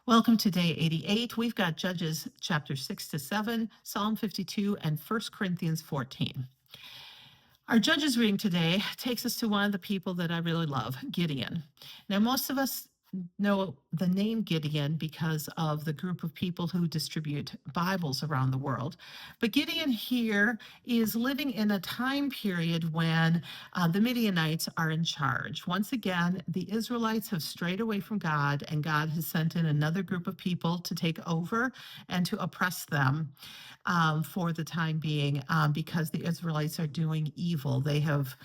Welcome to day 88. We've got Judges chapter 6 to 7, Psalm 52, and 1 Corinthians 14. Our Judges reading today takes us to one of the people that I really love, Gideon. Now, most of us know the name Gideon because of the group of people who distribute Bibles around the world. But Gideon here is living in a time period when the Midianites are in charge. Once again, the Israelites have strayed away from God, and God has sent in another group of people to take over and to oppress them for the time being because the Israelites are doing evil. They have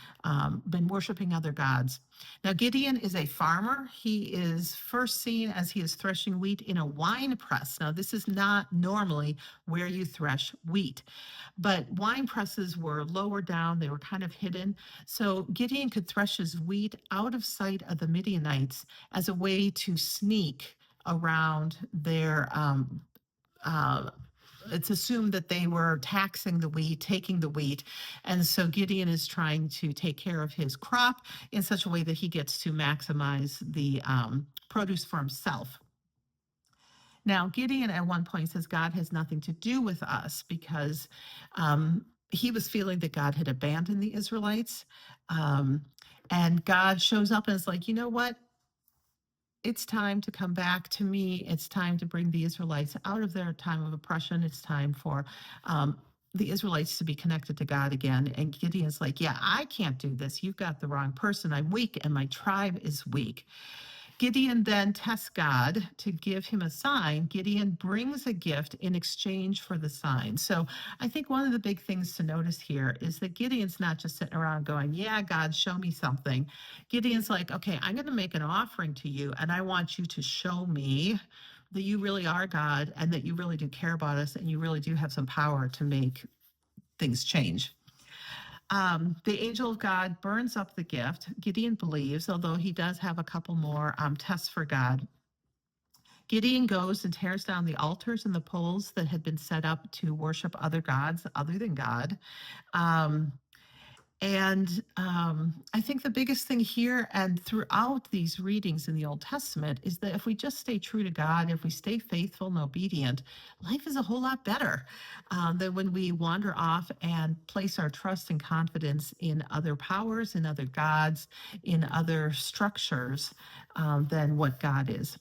been worshiping other gods. Now, Gideon is a farmer. He is first seen as he is threshing wheat in a wine press. Now, this is not normally where you thresh wheat, but wine presses were lower down, they were kind of hidden. So Gideon could thresh his wheat out of sight of the Midianites as a way to sneak around their it's assumed that they were taxing the wheat, taking the wheat. And so Gideon is trying to take care of his crop in such a way that he gets to maximize the produce for himself. Now, Gideon at one point says God has nothing to do with us because he was feeling that God had abandoned the Israelites. And God shows up and is like, you know what? It's time to come back to me. It's time to bring the Israelites out of their time of oppression. It's time for the Israelites to be connected to God again. And Gideon's like, yeah, I can't do this. You've got the wrong person. I'm weak and my tribe is weak. Gideon then tests God to give him a sign. Gideon brings a gift in exchange for the sign. So I think one of the big things to notice here is that Gideon's not just sitting around going, yeah, God, show me something. Gideon's like, okay, I'm going to make an offering to you, and I want you to show me that you really are God and that you really do care about us and you really do have some power to make things change. The angel of God burns up the gift. Gideon believes, although he does have a couple more tests for God. Gideon goes and tears down the altars and the poles that had been set up to worship other gods other than God. I think the biggest thing here and throughout these readings in the Old Testament is that if we just stay true to God, if we stay faithful and obedient, life is a whole lot better than when we wander off and place our trust and confidence in other powers, in other gods, in other structures than what God is.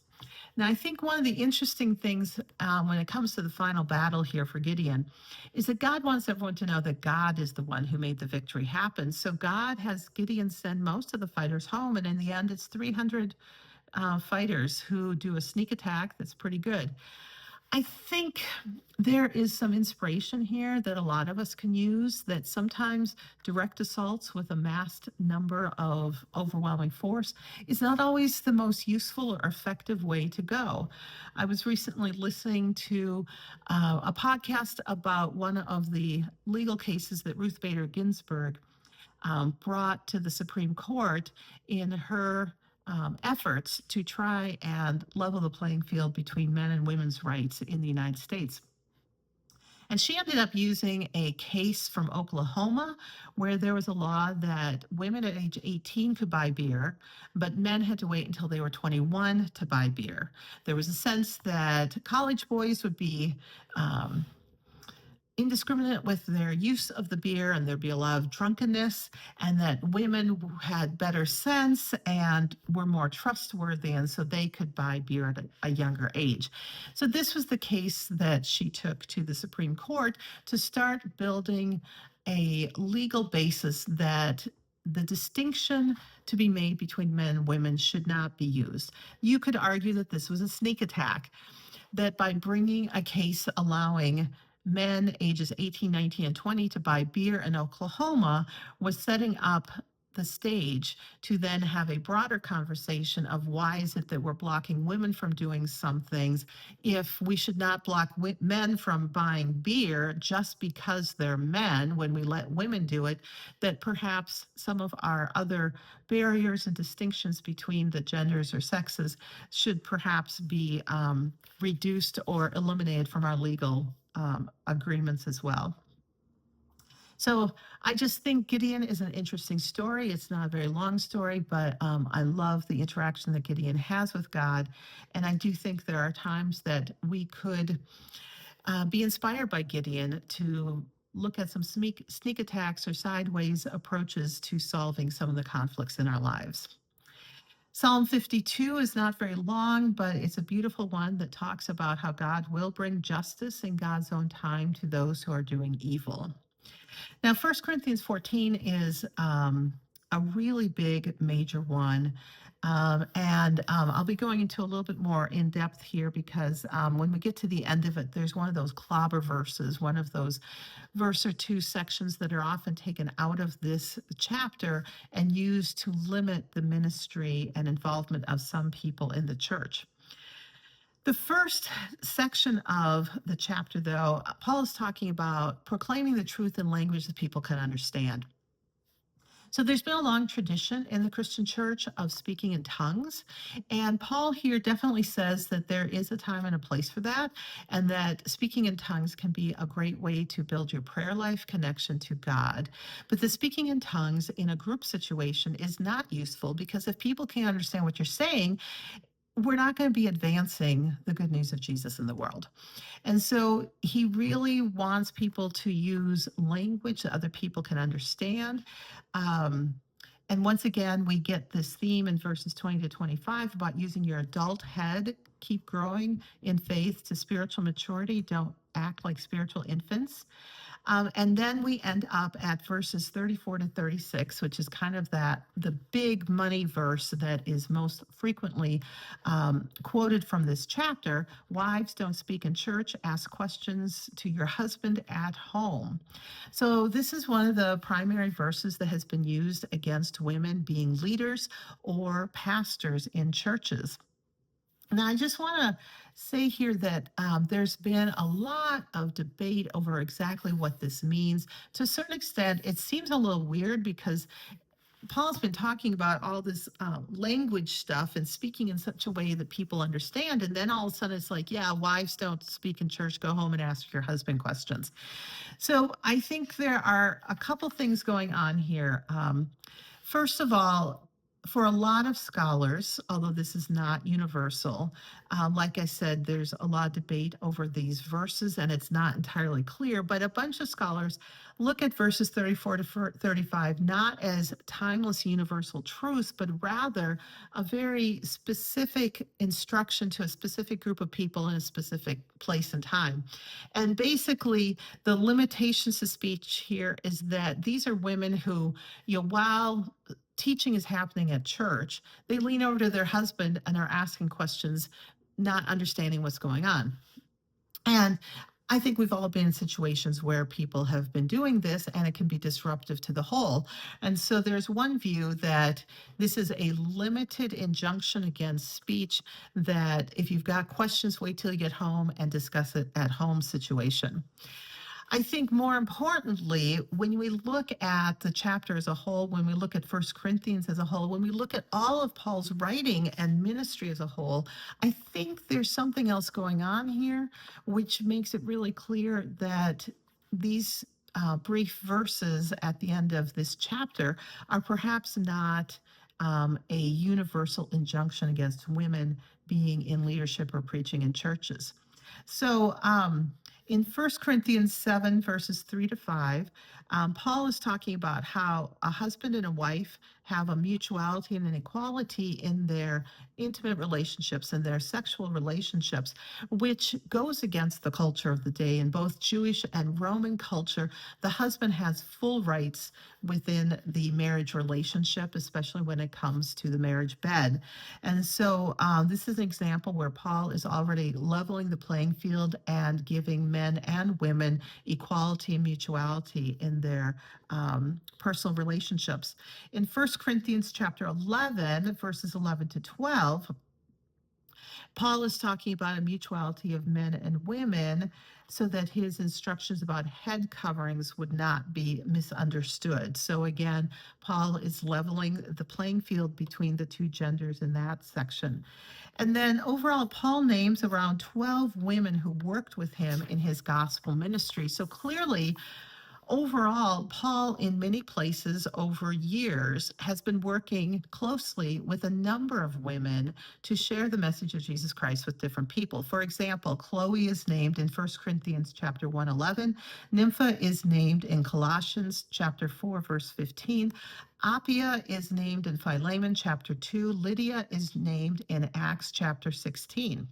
Now, I think one of the interesting things when it comes to the final battle here for Gideon is that God wants everyone to know that God is the one who made the victory happen. So God has Gideon send most of the fighters home, and in the end, it's 300 fighters who do a sneak attack that's pretty good. I think there is some inspiration here that a lot of us can use, that sometimes direct assaults with a massed number of overwhelming force is not always the most useful or effective way to go. I was recently listening to a podcast about one of the legal cases that Ruth Bader Ginsburg brought to the Supreme Court in her efforts to try and level the playing field between men and women's rights in the United States. And she ended up using a case from Oklahoma where there was a law that women at age 18 could buy beer, but men had to wait until they were 21 to buy beer. There was a sense that college boys would be indiscriminate with their use of the beer and there'd be a lot of drunkenness, and that women had better sense and were more trustworthy, and so they could buy beer at a younger age. So this was the case that she took to the Supreme Court to start building a legal basis that the distinction to be made between men and women should not be used. You could argue that this was a sneak attack, that by bringing a case allowing men ages 18, 19, and 20 to buy beer in Oklahoma was setting up the stage to then have a broader conversation of why is it that we're blocking women from doing some things if we should not block men from buying beer just because they're men when we let women do it, that perhaps some of our other barriers and distinctions between the genders or sexes should perhaps be reduced or eliminated from our legal agreements as well. So I just think Gideon is an interesting story. It's not a very long story, but I love the interaction that Gideon has with God. And I do think there are times that we could be inspired by Gideon to look at some sneak attacks or sideways approaches to solving some of the conflicts in our lives. Psalm 52 is not very long, but it's a beautiful one that talks about how God will bring justice in God's own time to those who are doing evil. Now, 1 Corinthians 14 is a really big, major one. I'll be going into a little bit more in depth here because when we get to the end of it, there's one of those clobber verses, one of those verse or two sections that are often taken out of this chapter and used to limit the ministry and involvement of some people in the church. The first section of the chapter, though, Paul is talking about proclaiming the truth in language that people can understand. So there's been a long tradition in the Christian church of speaking in tongues. And Paul here definitely says that there is a time and a place for that, and that speaking in tongues can be a great way to build your prayer life connection to God. But the speaking in tongues in a group situation is not useful because if people can't understand what you're saying, we're not going to be advancing the good news of Jesus in the world. And so he really wants people to use language that other people can understand. Um, and once again, we get this theme in verses 20 to 25 about using your adult head, keep growing in faith to spiritual maturity. Don't act like spiritual infants. And then we end up at verses 34 to 36, which is kind of the big money verse that is most frequently quoted from this chapter. Wives, don't speak in church, ask questions to your husband at home. So this is one of the primary verses that has been used against women being leaders or pastors in churches. Now, I just want to say here that there's been a lot of debate over exactly what this means. To a certain extent, it seems a little weird because Paul's been talking about all this language stuff and speaking in such a way that people understand. And then all of a sudden it's like, yeah, wives don't speak in church, go home and ask your husband questions. So I think there are a couple things going on here. First of all, for a lot of scholars, although this is not universal, like I said, there's a lot of debate over these verses and it's not entirely clear, but a bunch of scholars look at verses 34 to 35 not as timeless universal truths, but rather a very specific instruction to a specific group of people in a specific place and time. And basically, the limitations to speech here is that these are women who, while teaching is happening at church, they lean over to their husband and are asking questions, not understanding what's going on. And I think we've all been in situations where people have been doing this and it can be disruptive to the whole. And so there's one view that this is a limited injunction against speech, that if you've got questions, wait till you get home and discuss it at home situation. I think more importantly, when we look at the chapter as a whole, when we look at 1 Corinthians as a whole, when we look at all of Paul's writing and ministry as a whole, I think there's something else going on here, which makes it really clear that these brief verses at the end of this chapter are perhaps not a universal injunction against women being in leadership or preaching in churches. So, in 1 Corinthians 7, verses 3 to 5, Paul is talking about how a husband and a wife have a mutuality and an equality in their intimate relationships and their sexual relationships, which goes against the culture of the day. In both Jewish and Roman culture, the husband has full rights within the marriage relationship, especially when it comes to the marriage bed. And so this is an example where Paul is already leveling the playing field and giving men and women equality and mutuality in their personal relationships. In 1 Corinthians chapter 11, verses 11 to 12, Paul is talking about a mutuality of men and women so that his instructions about head coverings would not be misunderstood. So again, Paul is leveling the playing field between the two genders in that section. And then overall, Paul names around 12 women who worked with him in his gospel ministry. So clearly, overall, Paul, in many places over years, has been working closely with a number of women to share the message of Jesus Christ with different people. For example, Chloe is named in 1 Corinthians chapter 1:11. Nympha is named in Colossians chapter 4, verse 15. Appia is named in Philemon chapter 2. Lydia is named in Acts chapter 16.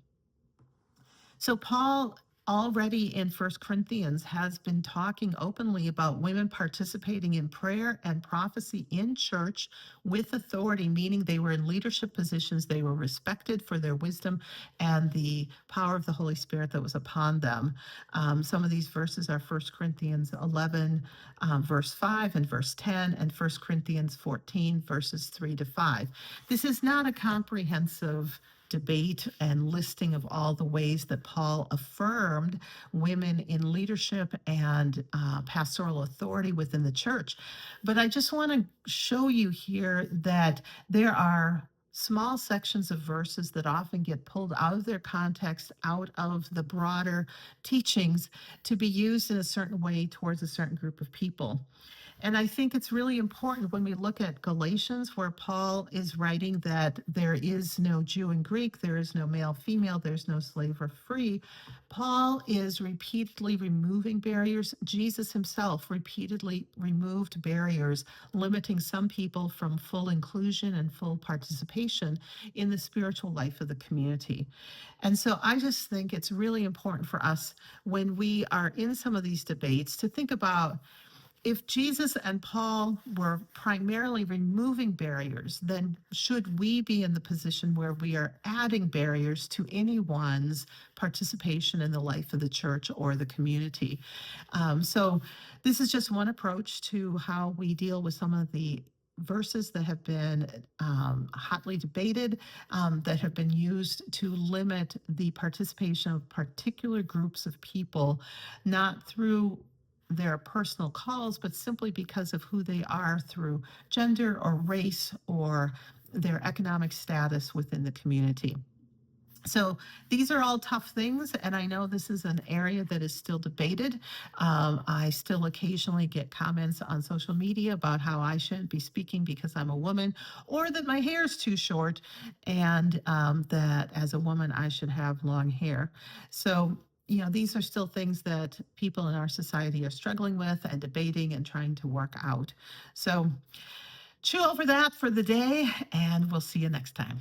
So Paul already in First Corinthians has been talking openly about women participating in prayer and prophecy in church with authority, meaning they were in leadership positions, they were respected for their wisdom and the power of the Holy Spirit that was upon them. Some of these verses are 1 Corinthians 11, verse 5 and verse 10, and 1 Corinthians 14, verses 3 to 5. This is not a comprehensive debate and listing of all the ways that Paul affirmed women in leadership and pastoral authority within the church. But I just want to show you here that there are small sections of verses that often get pulled out of their context, out of the broader teachings, to be used in a certain way towards a certain group of people. And I think it's really important when we look at Galatians, where Paul is writing that there is no Jew and Greek, there is no male, female, there's no slave or free. Paul is repeatedly removing barriers. Jesus himself repeatedly removed barriers, limiting some people from full inclusion and full participation in the spiritual life of the community. And so I just think it's really important for us when we are in some of these debates to think about, if Jesus and Paul were primarily removing barriers, then should we be in the position where we are adding barriers to anyone's participation in the life of the church or the community? So this is just one approach to how we deal with some of the verses that have been hotly debated, that have been used to limit the participation of particular groups of people, not through their personal calls, but simply because of who they are through gender or race or their economic status within the community. So these are all tough things, and I know this is an area that is still debated. I still occasionally get comments on social media about how I shouldn't be speaking because I'm a woman, or that my hair is too short, and that as a woman I should have long hair. So these are still things that people in our society are struggling with and debating and trying to work out. So chew over that for the day, and we'll see you next time.